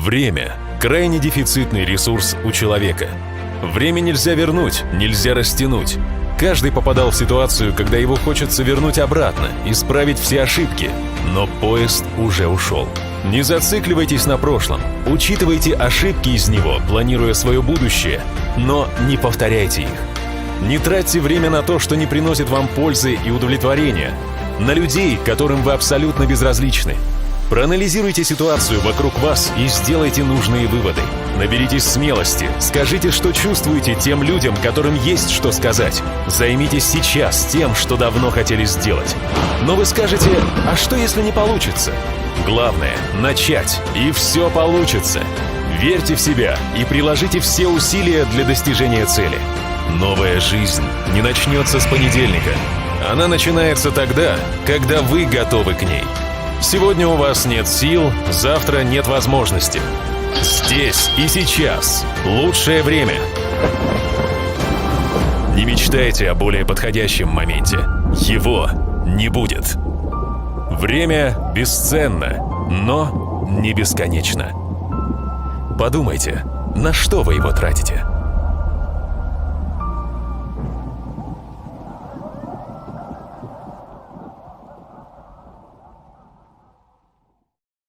Время – крайне дефицитный ресурс у человека. Время нельзя вернуть, нельзя растянуть. Каждый попадал в ситуацию, когда его хочется вернуть обратно, исправить все ошибки, но поезд уже ушел. Не зацикливайтесь на прошлом, учитывайте ошибки из него, планируя свое будущее, но не повторяйте их. Не тратьте время на то, что не приносит вам пользы и удовлетворения, на людей, которым вы абсолютно безразличны. Проанализируйте ситуацию вокруг вас и сделайте нужные выводы. Наберитесь смелости, скажите, что чувствуете тем людям, которым есть что сказать. Займитесь сейчас тем, что давно хотели сделать. Но вы скажете, а что если не получится? Главное – начать, и все получится. Верьте в себя и приложите все усилия для достижения цели. Новая жизнь не начнется с понедельника. Она начинается тогда, когда вы готовы к ней. Сегодня у вас нет сил, завтра нет возможности. Здесь и сейчас лучшее время. Не мечтайте о более подходящем моменте. Его не будет. Время бесценно, но не бесконечно. Подумайте, на что вы его тратите.